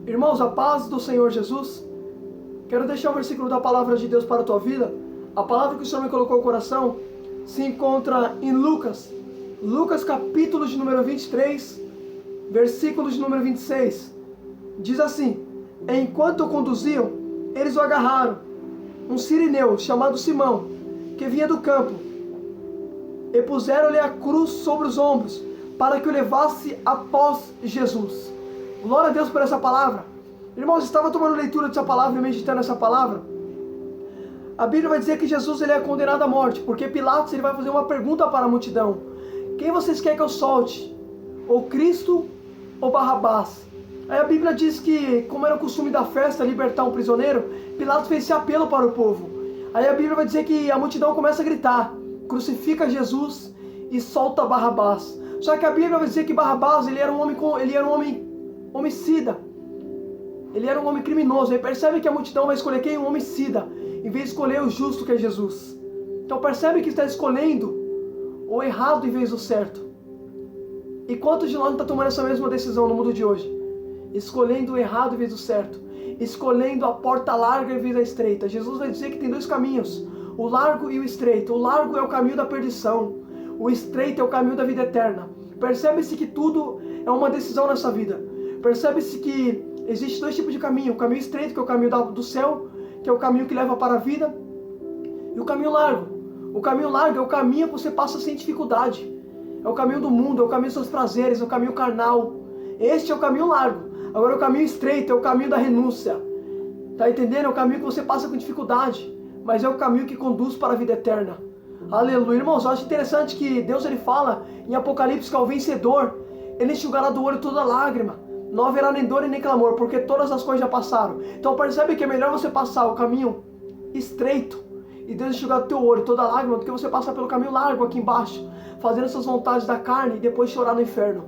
Irmãos, a paz do Senhor Jesus. Quero deixar o versículo da palavra de Deus para a tua vida. A palavra que o Senhor me colocou no coração se encontra em Lucas. Lucas capítulo de número 23, versículo de número 26. Diz assim: enquanto o conduziam, eles o agarraram, um sirineu chamado Simão, que vinha do campo, e puseram-lhe a cruz sobre os ombros, para que o levasse após Jesus. Glória a Deus por essa palavra. Irmãos, estava tomando leitura dessa palavra e meditando essa palavra. A Bíblia vai dizer que Jesus ele é condenado à morte, porque Pilatos ele vai fazer uma pergunta para a multidão: quem vocês querem que eu solte? Ou Cristo ou Barrabás? Aí a Bíblia diz que, como era o costume da festa libertar um prisioneiro, Pilatos fez esse apelo para o povo. Aí a Bíblia vai dizer que a multidão começa a gritar: crucifica Jesus e solta Barrabás. Só que a Bíblia vai dizer que Barrabás ele era um homem homicida. Ele era um homem criminoso. Aí percebe que a multidão vai escolher quem? Um homicida, em vez de escolher o justo, que é Jesus. Então percebe que está escolhendo o errado em vez do certo. E quantos de nós não está tomando essa mesma decisão no mundo de hoje? Escolhendo o errado em vez do certo. Escolhendo a porta larga em vez da estreita. Jesus vai dizer que tem dois caminhos: o largo e o estreito. O largo é o caminho da perdição. O estreito é o caminho da vida eterna. Percebe-se que tudo é uma decisão nessa vida. Percebe-se que existe dois tipos de caminho: o caminho estreito, que é o caminho do céu, que é o caminho que leva para a vida, e o caminho largo. O caminho largo é o caminho que você passa sem dificuldade. É o caminho do mundo, é o caminho dos seus prazeres, é o caminho carnal. Este é o caminho largo. Agora o caminho estreito é o caminho da renúncia. Tá entendendo? É o caminho que você passa com dificuldade, mas é o caminho que conduz para a vida eterna. Aleluia. Irmãos, eu acho interessante que Deus ele fala em Apocalipse que ao vencedor ele enxugará do olho toda lágrima. Não haverá nem dor e nem clamor, porque todas as coisas já passaram. Então percebe que é melhor você passar o caminho estreito e Deus enxugar do teu olho toda lágrima, do que você passar pelo caminho largo aqui embaixo, fazendo essas vontades da carne e depois chorar no inferno.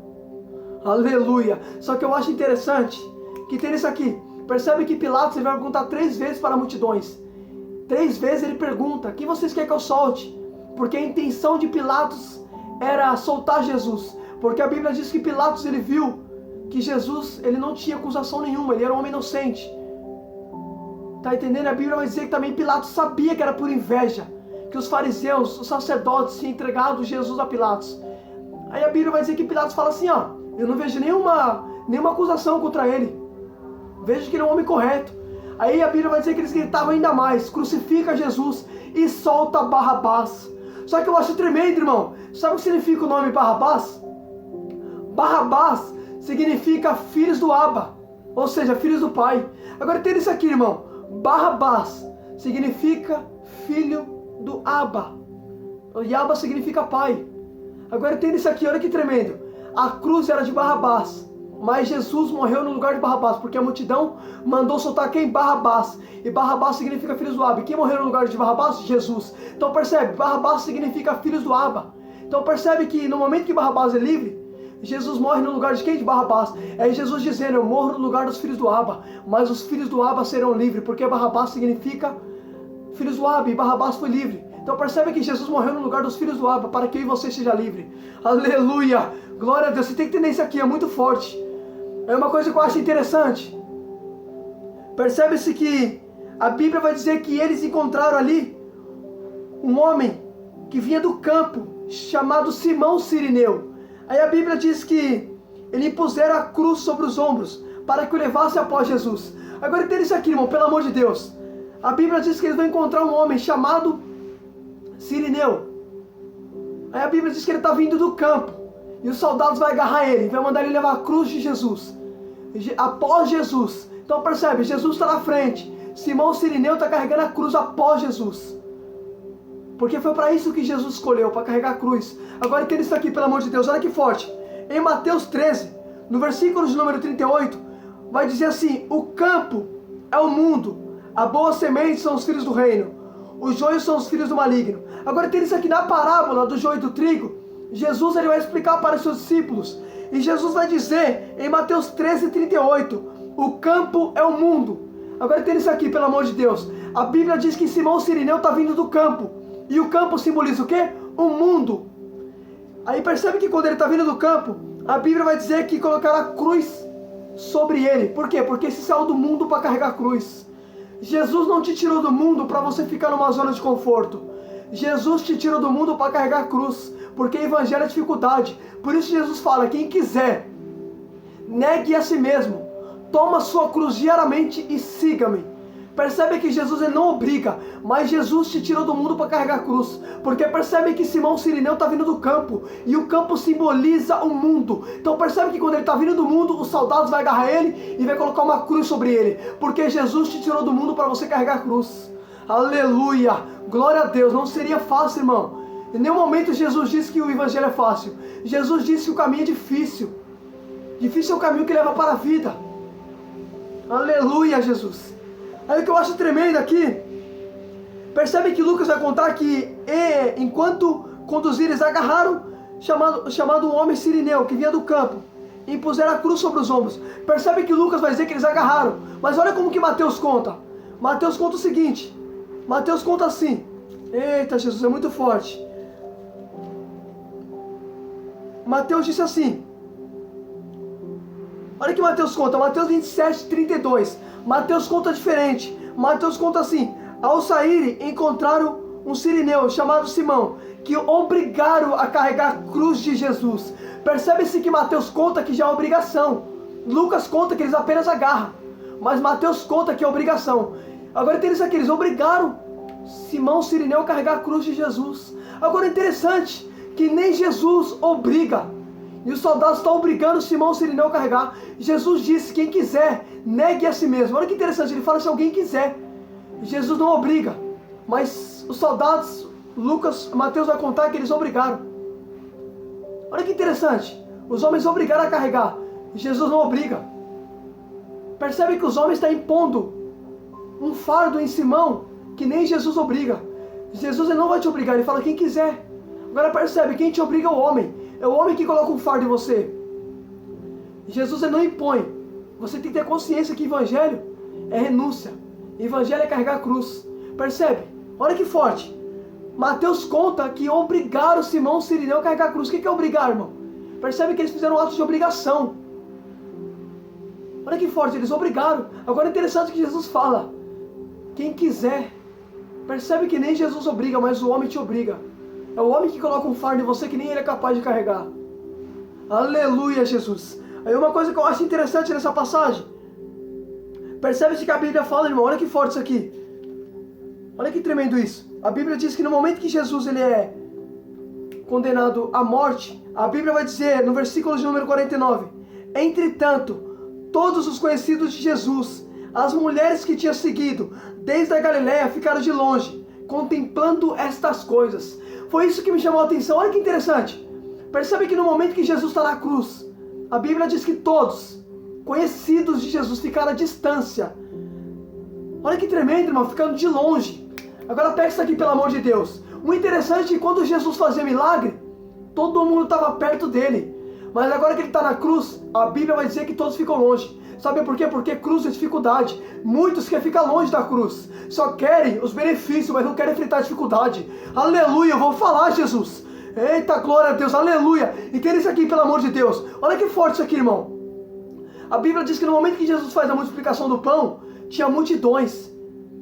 Aleluia. Só que eu acho interessante que tem isso aqui. Percebe que Pilatos ele vai perguntar 3 vezes para multidões. 3 vezes ele pergunta: quem vocês querem que eu solte? Porque a intenção de Pilatos era soltar Jesus. Porque a Bíblia diz que Pilatos ele viu que Jesus ele não tinha acusação nenhuma, ele era um homem inocente. Tá entendendo? A Bíblia vai dizer que também Pilatos sabia que era por inveja que os fariseus, os sacerdotes tinham entregado Jesus a Pilatos. Aí a Bíblia vai dizer que Pilatos fala assim: ó, eu não vejo nenhuma acusação contra ele. Vejo que ele é um homem correto. Aí a Bíblia vai dizer que eles gritavam ainda mais: crucifica Jesus e solta Barrabás. Só que eu acho tremendo, irmão. Sabe o que significa o nome Barrabás? Barrabás significa filhos do Abba, ou seja, filhos do Pai. Agora entenda isso aqui, irmão. Barrabás significa filho do Abba. E Abba significa pai. Agora entenda isso aqui, olha que tremendo. A cruz era de Barrabás, mas Jesus morreu no lugar de Barrabás, porque a multidão mandou soltar quem? Barrabás. E Barrabás significa filhos do Abba. E quem morreu no lugar de Barrabás? Jesus. Então percebe, Barrabás significa filhos do Abba. Então percebe que no momento que Barrabás é livre, Jesus morre no lugar de quem? De Barrabás. É Jesus dizendo: eu morro no lugar dos filhos do Abba, mas os filhos do Abba serão livres, porque Barrabás significa filhos do Abba, e Barrabás foi livre. Então percebe que Jesus morreu no lugar dos filhos do Abba, para que eu e você seja livre. Aleluia, glória a Deus. Você tem que entender isso aqui, é muito forte. É uma coisa que eu acho interessante. Percebe-se que a Bíblia vai dizer que eles encontraram ali um homem que vinha do campo, chamado Simão Sirineu. Aí a Bíblia diz que ele impuseram a cruz sobre os ombros, para que o levasse após Jesus. Agora entenda isso aqui, irmão, pelo amor de Deus. A Bíblia diz que eles vão encontrar um homem chamado Sirineu. Aí a Bíblia diz que ele está vindo do campo, e os soldados vão agarrar ele, vai mandar ele levar a cruz de Jesus, após Jesus. Então percebe, Jesus está na frente, Simão Sirineu está carregando a cruz após Jesus. Porque foi para isso que Jesus escolheu, para carregar a cruz. Agora entenda isso aqui, pelo amor de Deus, olha que forte. Em Mateus 13, no versículo de número 38, vai dizer assim: o campo é o mundo, a boa semente são os filhos do reino, os joios são os filhos do maligno. Agora entenda isso aqui, na parábola do joio e do trigo, Jesus ele vai explicar para os seus discípulos. E Jesus vai dizer em Mateus 13, 38, o campo é o mundo. Agora entenda isso aqui, pelo amor de Deus. A Bíblia diz que Simão Sirineu está vindo do campo. E o campo simboliza o quê? O mundo. Aí percebe que quando ele está vindo do campo, a Bíblia vai dizer que colocaram a cruz sobre ele. Por quê? Porque você saiu do mundo para carregar a cruz. Jesus não te tirou do mundo para você ficar numa zona de conforto. Jesus te tirou do mundo para carregar a cruz, porque o evangelho é dificuldade. Por isso Jesus fala, quem quiser, negue a si mesmo, toma sua cruz diariamente e siga-me. Percebe que Jesus ele não obriga, mas Jesus te tirou do mundo para carregar a cruz. Porque percebe que Simão Cirineu está vindo do campo, e o campo simboliza o mundo. Então percebe que quando ele está vindo do mundo, os soldados vão agarrar ele e vai colocar uma cruz sobre ele. Porque Jesus te tirou do mundo para você carregar a cruz. Aleluia! Glória a Deus! Não seria fácil, irmão. Em nenhum momento Jesus disse que o evangelho é fácil. Jesus disse que o caminho é difícil. Difícil é o caminho que leva para a vida. Aleluia, Jesus! Aí o que eu acho tremendo aqui, percebe que Lucas vai contar que enquanto conduziram, eles agarraram chamado um homem sirineu que vinha do campo e impuseram a cruz sobre os ombros. Percebe que Lucas vai dizer que eles agarraram, mas olha como que Mateus conta. Mateus conta o seguinte, Mateus conta assim, eita Jesus, é muito forte. Mateus disse assim, olha que Mateus conta, Mateus 27, 32. Mateus conta diferente. Mateus conta assim, ao saírem encontraram um sirineu chamado Simão, que obrigaram a carregar a cruz de Jesus. Percebe-se que Mateus conta que já é obrigação. Lucas conta que eles apenas agarram, mas Mateus conta que é obrigação. Agora interessante que eles obrigaram Simão Cirineu a carregar a cruz de Jesus. Agora interessante que nem Jesus obriga, e os soldados estão obrigando Simão Cirineu a carregar. Jesus disse, quem quiser, negue a si mesmo. Olha que interessante, ele fala se alguém quiser. Jesus não obriga, mas os soldados, Mateus vai contar que eles obrigaram. Olha que interessante, os homens obrigaram a carregar, Jesus não obriga. Percebe que os homens estão impondo um fardo em Simão, que nem Jesus obriga. Jesus ele não vai te obrigar, ele fala quem quiser. Agora percebe, quem te obriga é o homem. É o homem que coloca um fardo em você. Jesus ele não impõe. Você tem que ter consciência que evangelho é renúncia. Evangelho é carregar a cruz. Percebe? Olha que forte. Mateus conta que obrigaram Simão Cirineu a carregar a cruz. O que é obrigar, irmão? Percebe que eles fizeram um ato de obrigação. Olha que forte, eles obrigaram. Agora é interessante que Jesus fala, quem quiser. Percebe que nem Jesus obriga, mas o homem te obriga. É o homem que coloca um fardo em você que nem ele é capaz de carregar. Aleluia, Jesus. Aí uma coisa que eu acho interessante nessa passagem. Percebe-se que a Bíblia fala, irmão, olha que forte isso aqui. Olha que tremendo isso. A Bíblia diz que no momento que Jesus ele é condenado à morte, a Bíblia vai dizer no versículo de número 49, entretanto, todos os conhecidos de Jesus, as mulheres que tinham seguido desde a Galiléia ficaram de longe, contemplando estas coisas. Foi isso que me chamou a atenção. Olha que interessante. Percebe que no momento que Jesus está na cruz, a Bíblia diz que todos, conhecidos de Jesus, ficaram à distância. Olha que tremendo, irmão, ficando de longe. Agora pega isso aqui, pelo amor de Deus. O interessante é que quando Jesus fazia milagre, todo mundo estava perto dele. Mas agora que ele está na cruz, a Bíblia vai dizer que todos ficam longe. Sabe por quê? Porque cruz é dificuldade. Muitos querem ficar longe da cruz. Só querem os benefícios, mas não querem enfrentar a dificuldade. Aleluia, eu vou falar, Jesus. Eita, glória a Deus, aleluia. Entenda isso aqui, pelo amor de Deus. Olha que forte isso aqui, irmão. A Bíblia diz que no momento que Jesus faz a multiplicação do pão, tinha multidões.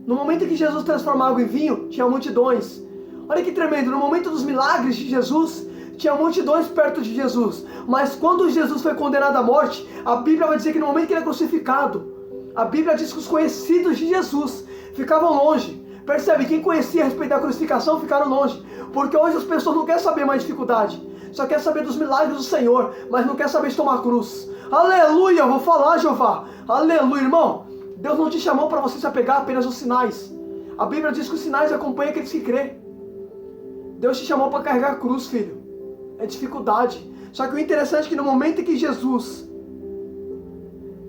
No momento que Jesus transforma água em vinho, tinha multidões. Olha que tremendo, no momento dos milagres de Jesus, tinha multidões perto de Jesus. Mas quando Jesus foi condenado à morte, a Bíblia vai dizer que no momento que ele é crucificado, a Bíblia diz que os conhecidos de Jesus ficavam longe. Percebe? Quem conhecia a respeito da crucificação ficaram longe. Porque hoje as pessoas não querem saber mais de dificuldade. Só querem saber dos milagres do Senhor, mas não querem saber de tomar cruz. Aleluia, eu vou falar, Jeová. Aleluia, irmão. Deus não te chamou para você se apegar apenas aos sinais. A Bíblia diz que os sinais acompanham aqueles que crê. Deus te chamou para carregar a cruz, filho. É dificuldade. Só que o interessante é que no momento em que Jesus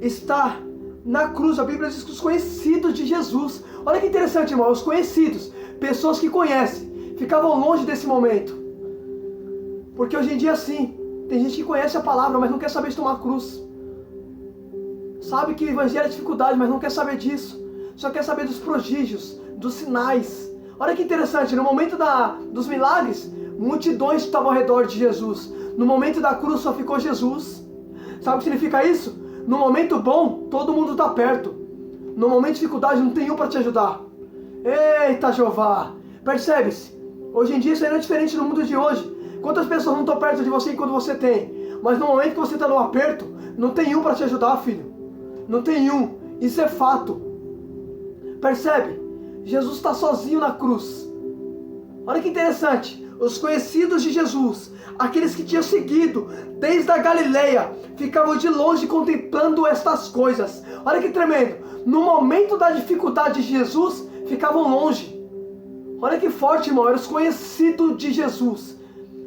está na cruz, a Bíblia diz que os conhecidos de Jesus, olha que interessante, irmão, os conhecidos, pessoas que conhecem, ficavam longe desse momento. Porque hoje em dia sim, tem gente que conhece a palavra, mas não quer saber de tomar cruz. Sabe que o evangelho é dificuldade, mas não quer saber disso. Só quer saber dos prodígios, dos sinais. Olha que interessante, no momento dos milagres, multidões estavam ao redor de Jesus. No momento da cruz só ficou Jesus. Sabe o que significa isso? No momento bom, todo mundo está perto. No momento de dificuldade, não tem um para te ajudar. Eita, Jeová! Percebe-se? Hoje em dia isso aí não é diferente no mundo de hoje. Quantas pessoas não estão perto de você enquanto você tem? Mas no momento que você está no aperto, não tem um para te ajudar, filho. Não tem um. Isso é fato. Percebe? Jesus está sozinho na cruz. Olha que interessante. Os conhecidos de Jesus, aqueles que tinham seguido desde a Galileia, ficavam de longe contemplando estas coisas. Olha que tremendo. No momento da dificuldade de Jesus, ficavam longe. Olha que forte, irmão. Eram os conhecidos de Jesus.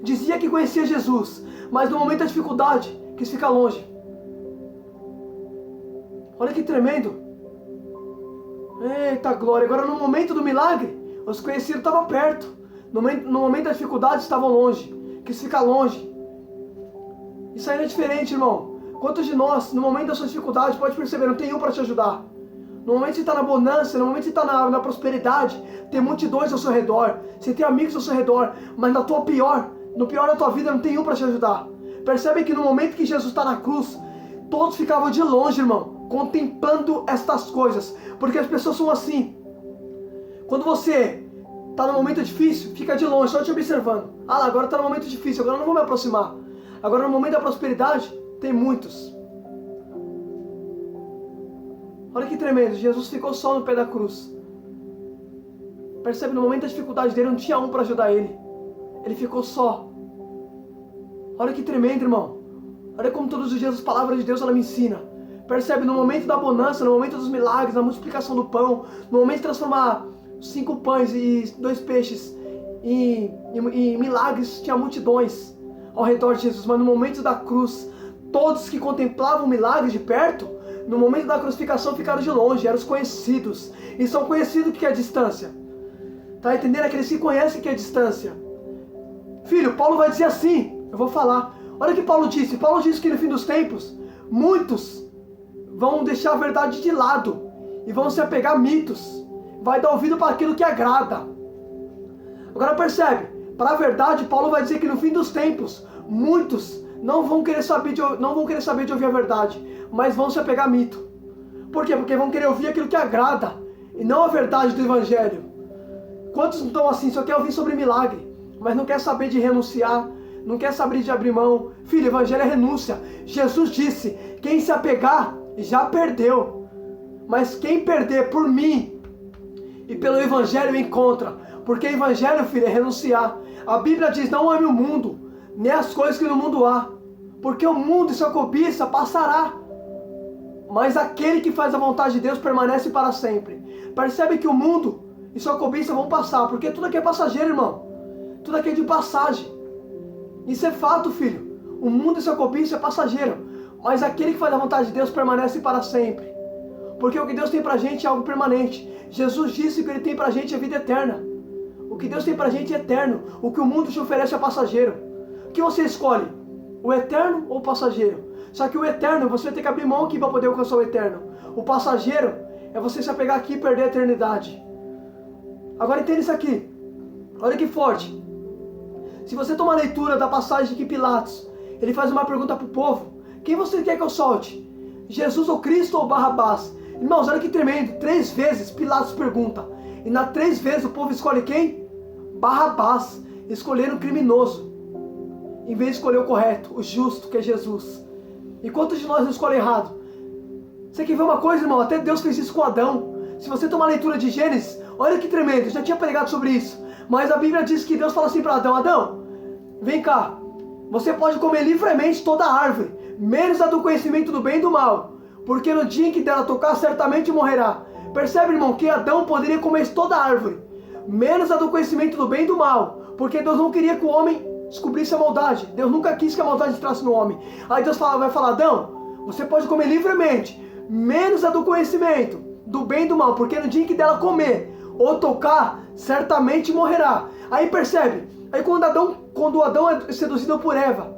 Dizia que conhecia Jesus, mas no momento da dificuldade, quis ficar longe. Olha que tremendo. Eita glória. Agora no momento do milagre, os conhecidos estavam perto. No momento da dificuldade, estavam longe. Quis ficar longe. Isso aí não é diferente, irmão. Quantos de nós, no momento da sua dificuldade, pode perceber, não tem um para te ajudar. No momento que você está na bonança, no momento que você está na prosperidade, tem multidões ao seu redor. Você tem amigos ao seu redor. Mas no pior da tua vida, não tem um para te ajudar. Percebe que no momento que Jesus está na cruz, todos ficavam de longe, irmão, contemplando estas coisas. Porque as pessoas são assim. Quando você está no momento difícil, fica de longe, só te observando. Ah lá, agora está no momento difícil, agora eu não vou me aproximar. Agora no momento da prosperidade, tem muitos. Olha que tremendo, Jesus ficou só no pé da cruz. Percebe, no momento da dificuldade dele, não tinha um para ajudar ele. Ele ficou só. Olha que tremendo, irmão. Olha como todos os dias as palavras de Deus ela me ensina. Percebe, no momento da bonança, no momento dos milagres, na multiplicação do pão, no momento de transformar 5 pães e 2 peixes em milagres, tinha multidões ao redor de Jesus. Mas no momento da cruz, todos que contemplavam o milagre de perto, no momento da crucificação ficaram de longe, eram os conhecidos. E são conhecidos que é a distância. Tá entendendo? Aqueles que conhecem que é a distância. Filho, Paulo vai dizer assim, eu vou falar. Olha o que Paulo disse. Paulo disse que no fim dos tempos, muitos vão deixar a verdade de lado e vão se apegar a mitos. Vai dar ouvido para aquilo que agrada. Agora percebe, para a verdade, Paulo vai dizer que no fim dos tempos, muitos não vão querer saber de ouvir a verdade, mas vão se apegar a mito. Por quê? Porque vão querer ouvir aquilo que agrada e não a verdade do evangelho. Quantos não estão assim, só quer ouvir sobre milagre, mas não quer saber de renunciar, não quer saber de abrir mão? Filho, evangelho é renúncia. Jesus disse, quem se apegar já perdeu, mas quem perder por mim e pelo evangelho encontra. Porque evangelho, filho, é renunciar. A Bíblia diz, não ame o mundo, nem as coisas que no mundo há, porque o mundo e sua cobiça passará, mas aquele que faz a vontade de Deus permanece para sempre. Percebe que o mundo e sua cobiça vão passar, porque tudo aqui é passageiro, irmão. Tudo aqui é de passagem. Isso é fato, filho. O mundo e sua cobiça é passageiro, mas aquele que faz a vontade de Deus permanece para sempre. Porque o que Deus tem pra gente é algo permanente. Jesus disse que Ele tem pra gente a vida eterna. O que Deus tem pra gente é eterno. O que o mundo te oferece é passageiro. O que você escolhe? O eterno ou o passageiro? Só que o eterno, você vai ter que abrir mão aqui para poder alcançar o eterno. O passageiro é você se apegar aqui e perder a eternidade. Agora entenda isso aqui. Olha que forte. Se você tomar a leitura da passagem que Pilatos, ele faz uma pergunta para o povo. Quem você quer que eu solte? Jesus ou Cristo ou Barrabás? Irmãos, olha que tremendo. 3 vezes Pilatos pergunta. E na 3 vezes o povo escolhe quem? Barrabás. Escolheram o criminoso, em vez de escolher o correto, o justo, que é Jesus. E quantos de nós não escolhem errado? Você quer ver uma coisa, irmão? Até Deus fez isso com Adão. Se você tomar a leitura de Gênesis, olha que tremendo, eu já tinha pregado sobre isso. Mas a Bíblia diz que Deus fala assim para Adão, Adão, vem cá, você pode comer livremente toda a árvore, menos a do conhecimento do bem e do mal, porque no dia em que dela tocar, certamente morrerá. Percebe, irmão, que Adão poderia comer toda a árvore, menos a do conhecimento do bem e do mal, porque Deus não queria que o homem descobrisse a maldade. Deus nunca quis que a maldade entrasse no homem. Aí Deus vai falar, Adão, você pode comer livremente, menos a do conhecimento do bem e do mal, porque no dia em que dela comer ou tocar, certamente morrerá. Aí percebe, aí quando Adão é seduzido por Eva,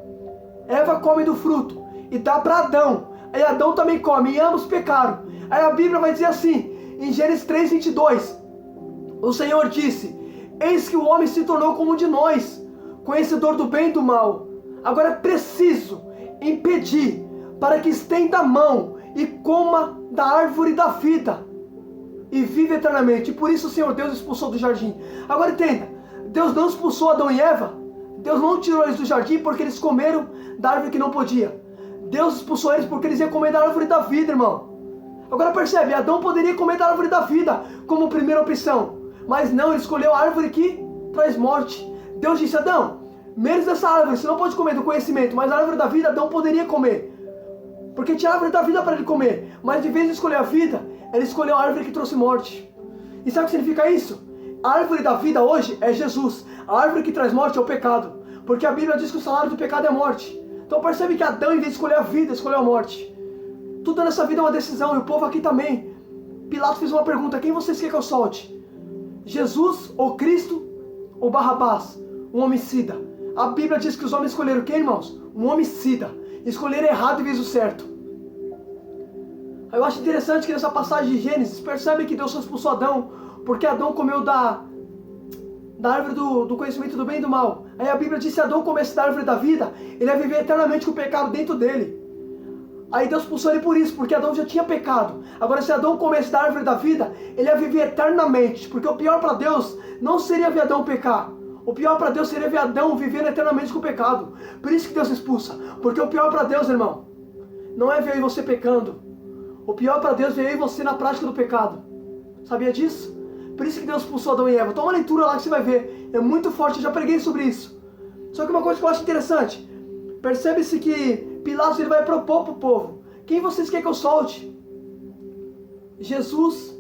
Eva come do fruto e dá para Adão, aí Adão também come e ambos pecaram. Aí a Bíblia vai dizer assim, em Gênesis 3:22, o Senhor disse, eis que o homem se tornou como um de nós, conhecedor do bem e do mal. Agora é preciso impedir para que estenda a mão e coma da árvore da vida e vive eternamente. E por isso o Senhor Deus expulsou do jardim. Agora entenda, Deus não expulsou Adão e Eva, Deus não tirou eles do jardim porque eles comeram da árvore que não podia. Deus expulsou eles porque eles iam comer da árvore da vida, irmão. Agora percebe, Adão poderia comer da árvore da vida como primeira opção, mas não, ele escolheu a árvore que traz morte. Deus disse, Adão, menos dessa árvore, você não pode comer do conhecimento, mas a árvore da vida Adão poderia comer, porque tinha a árvore da vida para ele comer, mas de vez de escolher a vida, ele escolheu a árvore que trouxe morte. E sabe o que significa isso? A árvore da vida hoje é Jesus, a árvore que traz morte é o pecado, porque a Bíblia diz que o salário do pecado é a morte. Então percebe que Adão, em vez de escolher a vida, escolheu a morte. Tudo nessa vida é uma decisão, e o povo aqui também. Pilatos fez uma pergunta, quem vocês querem que eu solte? Jesus ou Cristo ou Barrabás? Um homicida. A Bíblia diz que os homens escolheram quem, irmãos? Um homicida. Escolheram errado em vez do certo. Eu acho interessante que nessa passagem de Gênesis, percebe que Deus só expulsou Adão, porque Adão comeu da árvore do conhecimento do bem e do mal. Aí a Bíblia diz que se Adão comesse da árvore da vida, ele ia viver eternamente com o pecado dentro dele. Aí Deus expulsou ele por isso, porque Adão já tinha pecado. Agora se Adão comesse da árvore da vida, ele ia viver eternamente, porque o pior para Deus não seria ver Adão pecar. O pior para Deus seria ver Adão vivendo eternamente com o pecado. Por isso que Deus expulsa, porque o pior para Deus, irmão, não é ver você pecando. O pior para Deus é ver você na prática do pecado. Sabia disso? Por isso que Deus expulsou Adão e Eva. Toma uma leitura lá que você vai ver. É muito forte, eu já preguei sobre isso. Só que uma coisa que eu acho interessante. Percebe-se que Pilatos ele vai propor para o povo. Quem vocês querem que eu solte? Jesus,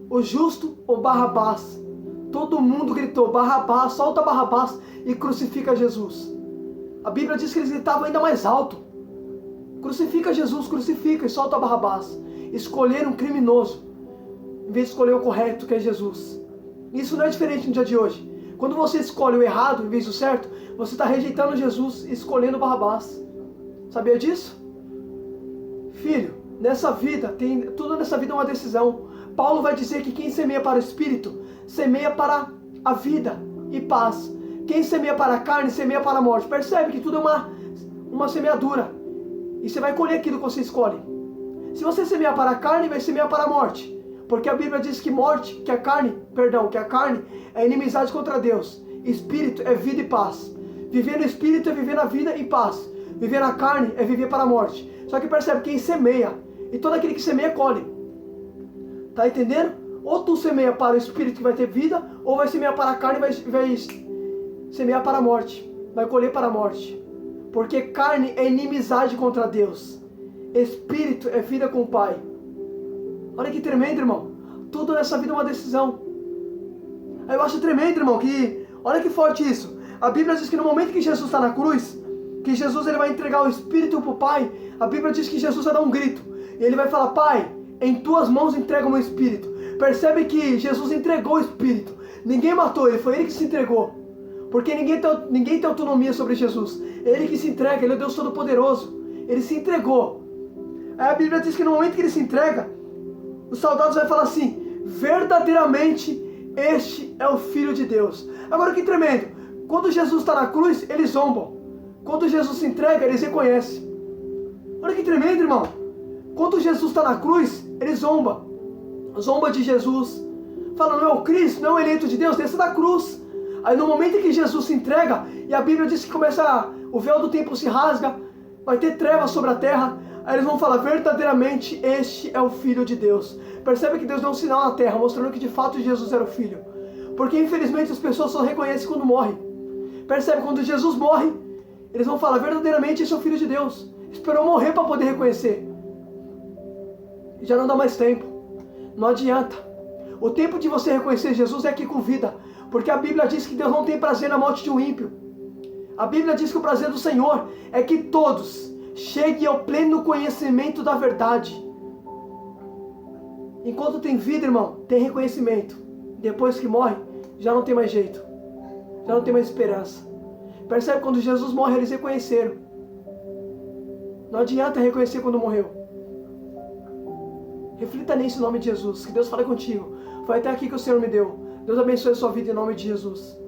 o justo ou Barrabás? Todo mundo gritou, Barrabás, solta Barrabás e crucifica Jesus. A Bíblia diz que eles gritavam ainda mais alto. Crucifica Jesus, crucifica e solta Barrabás. Escolheram um criminoso em vez de escolher o correto, que é Jesus. Isso não é diferente no dia de hoje. Quando você escolhe o errado em vez do certo, você está rejeitando Jesus e escolhendo Barrabás. Sabia disso? Filho, nessa vida, tudo nessa vida é uma decisão. Paulo vai dizer que quem semeia para o Espírito, semeia para a vida e paz. Quem semeia para a carne, semeia para a morte. Percebe que tudo é uma semeadura. E você vai colher aquilo que você escolhe. Se você semear para a carne, vai semear para a morte. Porque a Bíblia diz que que a carne é inimizade contra Deus. Espírito é vida e paz. Viver no Espírito é viver na vida e paz. Viver na carne é viver para a morte. Só que percebe, quem semeia, e todo aquele que semeia, colhe. Tá entendendo? Ou tu semeia para o Espírito que vai ter vida, ou vai semear para a carne e vai semear para a morte. Vai colher para a morte. Porque carne é inimizade contra Deus. Espírito é vida com o Pai. Olha que tremendo, irmão. Tudo nessa vida é uma decisão. Eu acho tremendo, irmão, que... Olha que forte isso. A Bíblia diz que no momento que Jesus está na cruz, que Jesus ele vai entregar o Espírito para o Pai, a Bíblia diz que Jesus vai dar um grito. E ele vai falar, Pai, em tuas mãos entrego o meu Espírito. Percebe que Jesus entregou o Espírito. Ninguém matou ele, foi ele que se entregou. Porque ninguém tem autonomia sobre Jesus. Ele que se entrega, ele é o Deus Todo-Poderoso. Ele se entregou. Aí a Bíblia diz que no momento que ele se entrega, os soldados vão falar assim, verdadeiramente este é o Filho de Deus. Agora que tremendo, quando Jesus está na cruz, eles zombam. Quando Jesus se entrega, eles reconhecem. Olha que tremendo, irmão. Quando Jesus está na cruz, eles zombam. Zomba de Jesus. Fala, não é o Cristo, não é o eleito de Deus, desça da cruz. Aí no momento em que Jesus se entrega, e a Bíblia diz que o véu do templo se rasga, vai ter trevas sobre a terra, aí eles vão falar, verdadeiramente este é o Filho de Deus. Percebe que Deus deu um sinal na terra, mostrando que de fato Jesus era o Filho. Porque infelizmente as pessoas só reconhecem quando morrem. Percebe, quando Jesus morre, eles vão falar, verdadeiramente esse é o Filho de Deus. Esperou morrer para poder reconhecer. E já não dá mais tempo. Não adianta. O tempo de você reconhecer Jesus é aqui com vida. Porque a Bíblia diz que Deus não tem prazer na morte de um ímpio. A Bíblia diz que o prazer do Senhor é que todos cheguem ao pleno conhecimento da verdade. Enquanto tem vida, irmão, tem reconhecimento. Depois que morre, já não tem mais jeito. Já não tem mais esperança. Percebe, quando Jesus morre, eles reconheceram. Não adianta reconhecer quando morreu. Reflita nisso em nome de Jesus. Que Deus fale contigo. Foi até aqui que o Senhor me deu. Deus abençoe a sua vida em nome de Jesus.